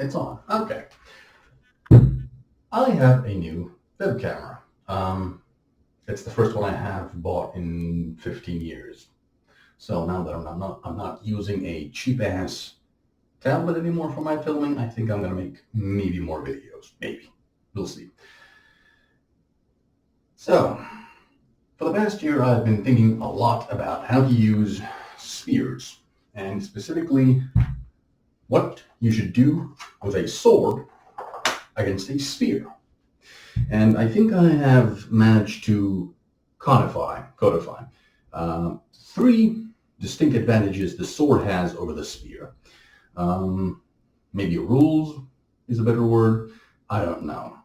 It's on. Okay. I have a new web camera. It's the first one I have bought in 15 years. So now that I'm not using a cheap ass tablet anymore for my filming, I think I'm gonna make maybe more videos. Maybe. We'll see. So, for the past year, I've been thinking a lot about how to use spears, and specifically what you should do with a sword against a spear. And I think I have managed to codify three distinct advantages the sword has over the spear. Maybe rules is a better word. I don't know.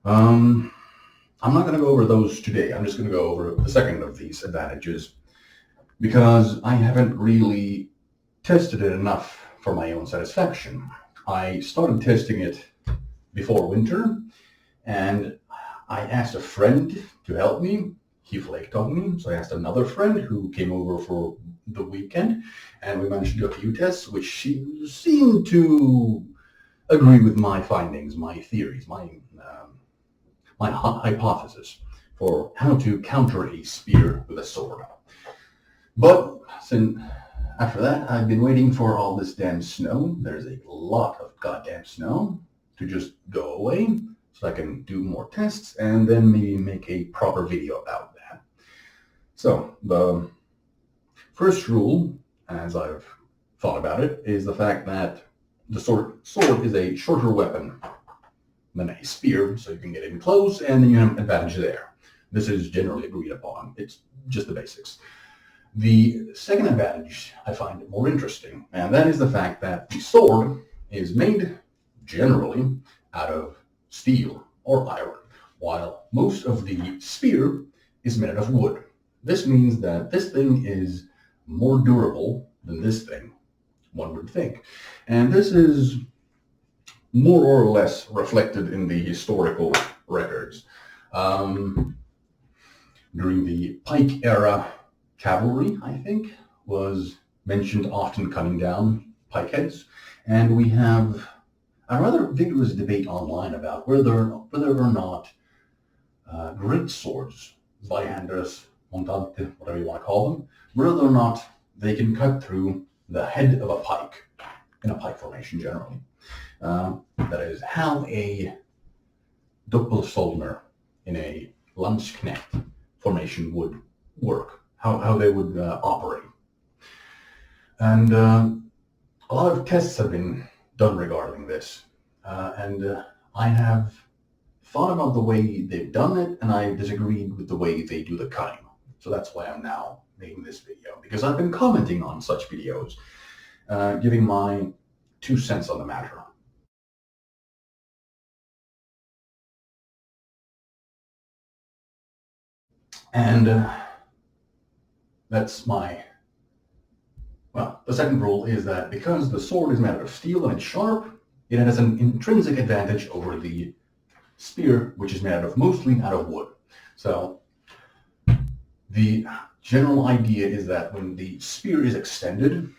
I'm not going to go over those today. I'm just going to go over the second of these advantages because I haven't really tested it enough for my own satisfaction. I started testing it before winter, and I asked a friend to help me. He flaked on me, so I asked another friend who came over for the weekend, and we managed to do a few tests, which seemed to agree with my findings, my theories, my hypothesis for how to counter a spear with a sword. But since after that, I've been waiting for all this damn snow. There's a lot of goddamn snow to just go away so I can do more tests and then maybe make a proper video about that. So the first rule, as I've thought about it, is the fact that the sword is a shorter weapon than a spear, so you can get in close and then you have an advantage there. This is generally agreed upon. It's just the basics. The second advantage I find more interesting, and that is the fact that the sword is made generally out of steel or iron, while most of the spear is made out of wood. This means that this thing is more durable than this thing, one would think. And this is more or less reflected in the historical records. During the Pike era, cavalry, I think, was mentioned often cutting down pikeheads, and we have a rather vigorous debate online about whether or not great swords, Zweihanders, Montante, whatever you want to call them, whether or not they can cut through the head of a pike, in a pike formation generally. That is how a Doppelsoldner in a Landsknecht formation would work, how they would operate. And a lot of tests have been done regarding this, and I have thought about the way they've done it, and I disagreed with the way they do the cutting. So that's why I'm now making this video, because I've been commenting on such videos, giving my 2 cents on the matter. And that's my, well, the second rule is that because the sword is made out of steel and it's sharp, it has an intrinsic advantage over the spear, which is made mostly out of wood. So the general idea is that when the spear is extended,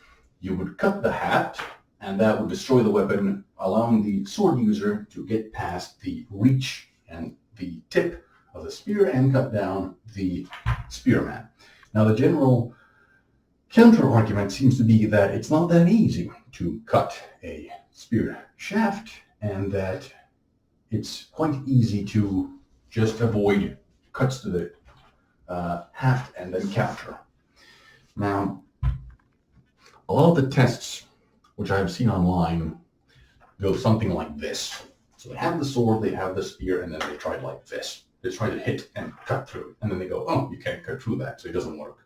you would cut the haft, and that would destroy the weapon, allowing the sword user to get past the reach and the tip of the spear and cut down the spearman. Now, the general counter-argument seems to be that it's not that easy to cut a spear shaft, and that it's quite easy to just avoid cuts to the haft and then counter. Now, a lot of the tests which I've seen online go something like this. So they have the sword, they have the spear, and then they try it like this. They try to hit and cut through, and then they go, oh, you can't cut through that, so it doesn't work.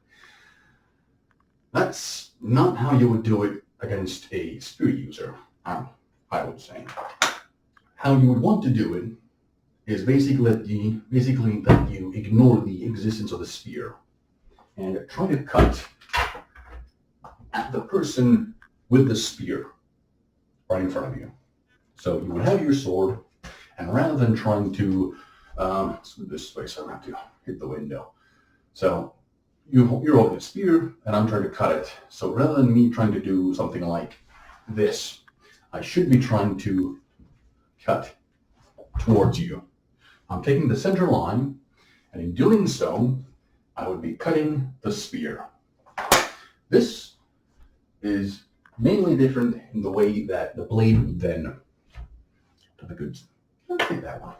That's not how you would do it against a spear user, I would say. How you would want to do it is basically that you ignore the existence of the spear and try to cut at the person with the spear right in front of you. So you would have your sword, and rather than trying to, let's move this way so I don't have to hit the window. So you're holding a spear, and I'm trying to cut it. So rather than me trying to do something like this, I should be trying to cut towards you. I'm taking the center line, and in doing so, I would be cutting the spear. This is mainly different in the way that the blade would then do the goods. Let's take that one.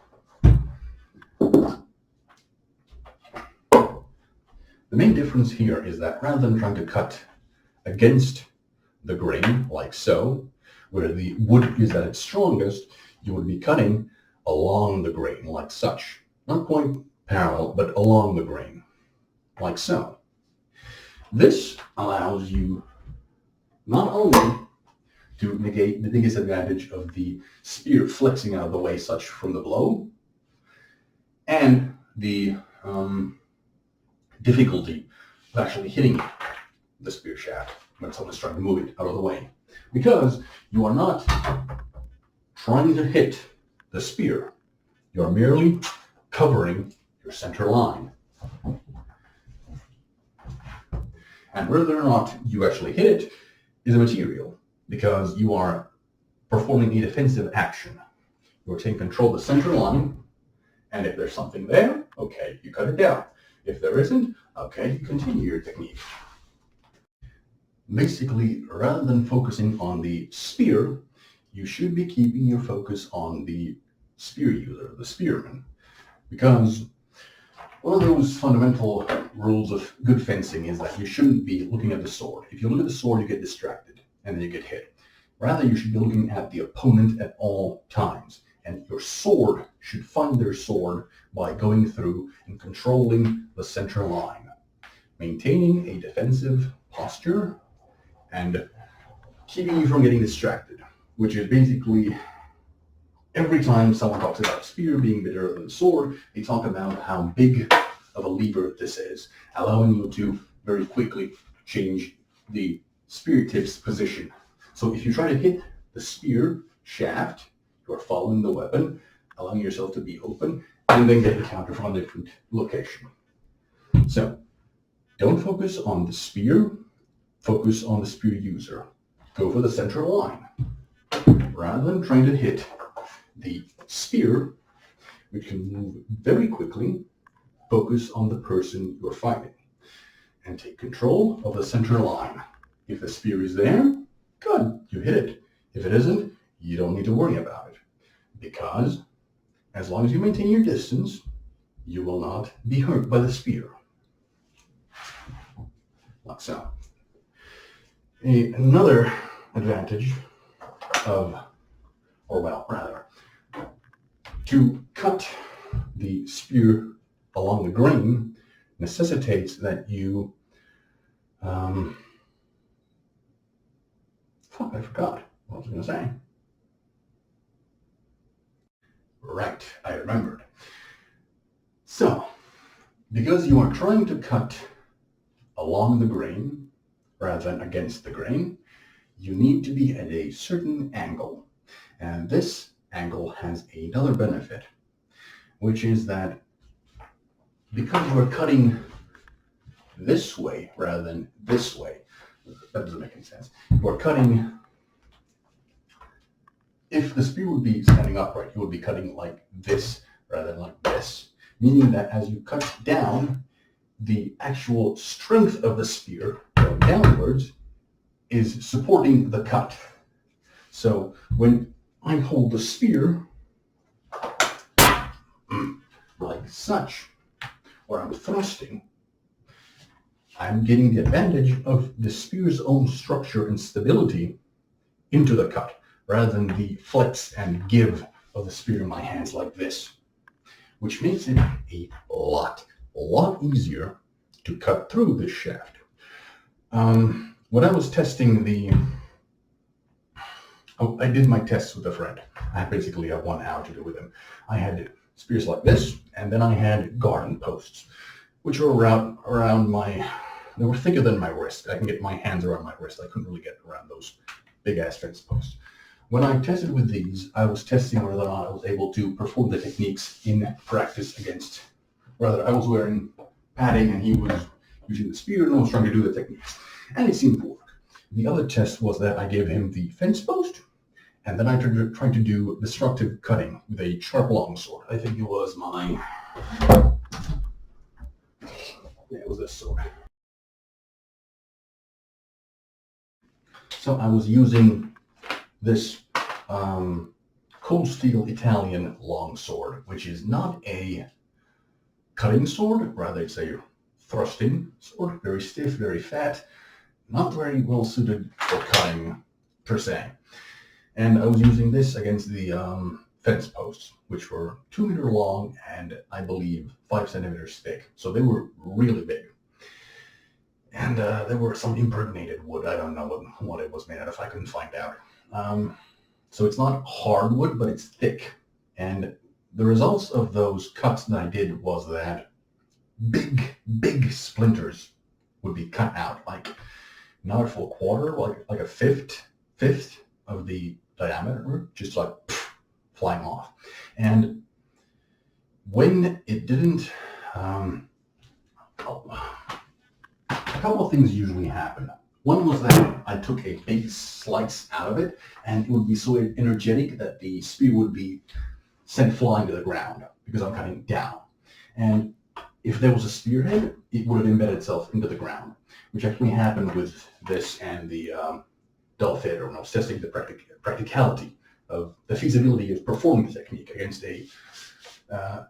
The main difference here is that rather than trying to cut against the grain, like so, where the wood is at its strongest, you would be cutting along the grain, like such. Not quite parallel, but along the grain, like so. This allows you not only to negate the biggest advantage of the spear flexing out of the way, such from the blow, and the difficulty of actually hitting the spear shaft when someone's trying to move it out of the way. Because you are not trying to hit the spear. You are merely covering your center line. And whether or not you actually hit it is immaterial, because you are performing a defensive action. You're taking control of the center line, and if there's something there, okay, you cut it down. If there isn't, okay, you continue your technique. Basically, rather than focusing on the spear, you should be keeping your focus on the spear user, the spearman. Because one of those fundamental rules of good fencing is that you shouldn't be looking at the sword. If you look at the sword, you get distracted, and then you get hit. Rather, you should be looking at the opponent at all times. And your sword should find their sword by going through and controlling the center line, maintaining a defensive posture and keeping you from getting distracted, which is basically every time someone talks about spear being better than sword, they talk about how big of a lever this is, allowing you to very quickly change the spear tip's position. So if you try to hit the spear shaft, you are following the weapon, allowing yourself to be open, and then get the counter from a different location. So, don't focus on the spear, focus on the spear user. Go for the center line. Rather than trying to hit the spear, which can move very quickly, focus on the person you're fighting. And take control of the center line. If the spear is there, good, you hit it. If it isn't, you don't need to worry about it. Because as long as you maintain your distance, you will not be hurt by the spear. Like so. Another advantage of, or well, rather, to cut the spear along the grain necessitates that you, I forgot what I was going to say. Right, I remembered. So, because you are trying to cut along the grain rather than against the grain, you need to be at a certain angle. And this angle has another benefit, which is that because you are cutting this way rather than this way, that doesn't make any sense. You are cutting, if the spear would be standing upright, you would be cutting like this rather than like this, meaning that as you cut down, the actual strength of the spear going downwards is supporting the cut. So when I hold the spear like such, or I'm thrusting, I'm getting the advantage of the spear's own structure and stability into the cut, rather than the flex and give of the spear in my hands like this, which makes it a lot easier to cut through this shaft. When I was testing I did my tests with a friend. I had basically 1 hour to do with him. I had spears like this, and then I had garden posts, which were around my, they were thicker than my wrist. I can get my hands around my wrist. I couldn't really get around those big-ass fence posts. When I tested with these, I was testing whether or not I was able to perform the techniques in practice against, rather, I was wearing padding and he was using the spear and I was trying to do the techniques. And it seemed to work. The other test was that I gave him the fence post And then I tried to do destructive cutting with a sharp longsword. I think it was it was this sword. So I was using this cold steel Italian longsword, which is not a cutting sword, rather it's a thrusting sword, very stiff, very fat, not very well suited for cutting per se. And I was using this against the fence posts, which were 2 meters long and I believe 5 centimeters thick. So they were really big. And there were some impregnated wood. I don't know what it was made out of. I couldn't find out. So it's not hardwood, but it's thick. And the results of those cuts that I did was that big splinters would be cut out, like not a full quarter, like a fifth of the diameter, just like flying off. And when it didn't, a couple of things usually happen. One was that I took a big slice out of it, and it would be so energetic that the spear would be sent flying to the ground because I'm cutting down. And if there was a spearhead, it would have embedded itself into the ground, which actually happened with this and the Dull Theater when I was testing the practicality of the feasibility of performing the technique against a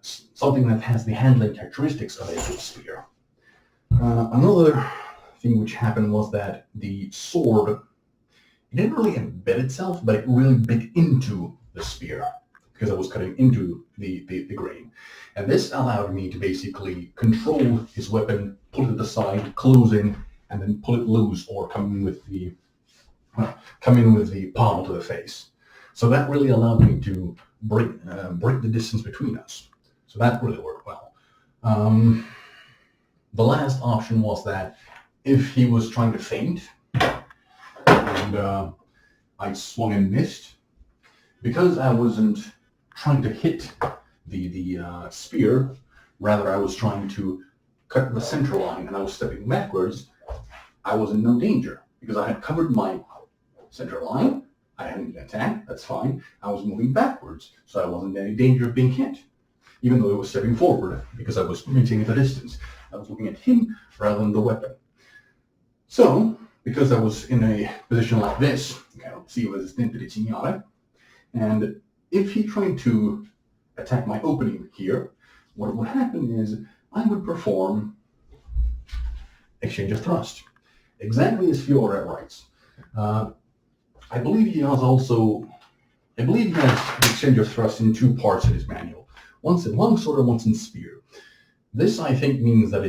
something that has the handling characteristics of a good spear. Another thing which happened was that the sword, it didn't really embed itself, but it really bit into the spear because I was cutting into the grain. And this allowed me to basically control his weapon, pull it aside, close in, and then pull it loose or come in with the palm to the face. So that really allowed me to break the distance between us. So that really worked well. The last option was that if he was trying to feint and I swung and missed, because I wasn't trying to hit the spear, rather I was trying to cut the center line and I was stepping backwards, I was in no danger because I had covered my center line. I hadn't been attacked, that's fine. I was moving backwards, so I wasn't in any danger of being hit, even though I was stepping forward because I was maintaining the distance. I was looking at him rather than the weapon. So, because I was in a position like this, si resistente di Cignale, and if he tried to attack my opening here, what would happen is I would perform exchange of thrust, exactly as Fiore writes. I believe he has exchange of thrust in 2 parts in his manual, once in longsword and once in spear. This, I think, means that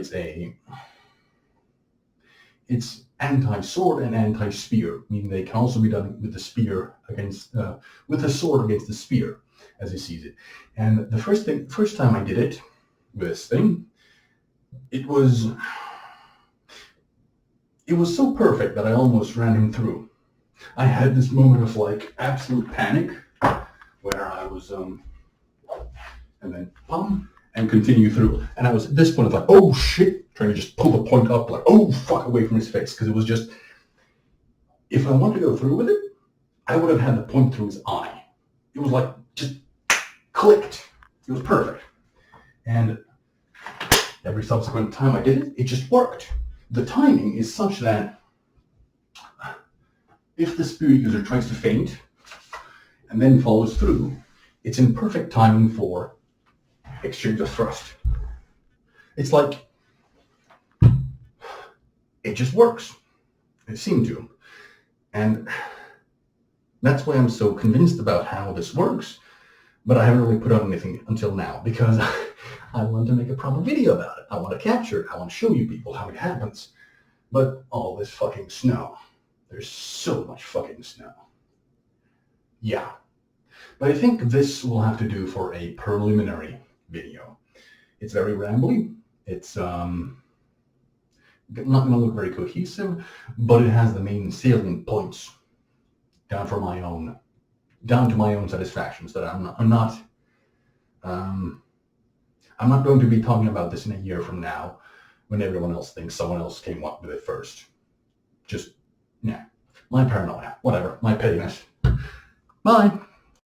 it's anti-sword and anti-spear, meaning they can also be done with the spear against, with the sword against the spear, as he sees it. And the first time I did it with this thing, it was so perfect that I almost ran him through. I had this moment of absolute panic where I was, and then pum, and continue through. And I was at this point of oh shit, trying to just pull the point up, oh fuck, away from his face, because it was just, if I wanted to go through with it, I would have had the point through his eye. It was just clicked. It was perfect. And every subsequent time I did it, it just worked. The timing is such that if the spear user tries to feint and then follows through, it's in perfect timing for exchange of thrust. It's it just works. It seemed to. And that's why I'm so convinced about how this works, but I haven't really put out anything until now because I want to make a proper video about it. I want to capture it. I want to show you people how it happens. But all this fucking snow. There's so much fucking snow. Yeah. But I think this will have to do for a preliminary video. It's very rambly. It's not going to look very cohesive, but it has the main salient points down to my own satisfaction, so that I'm not going to be talking about this in a year from now when everyone else thinks someone else came up with it first. Just, yeah, my paranoia, whatever, my pettiness. Bye.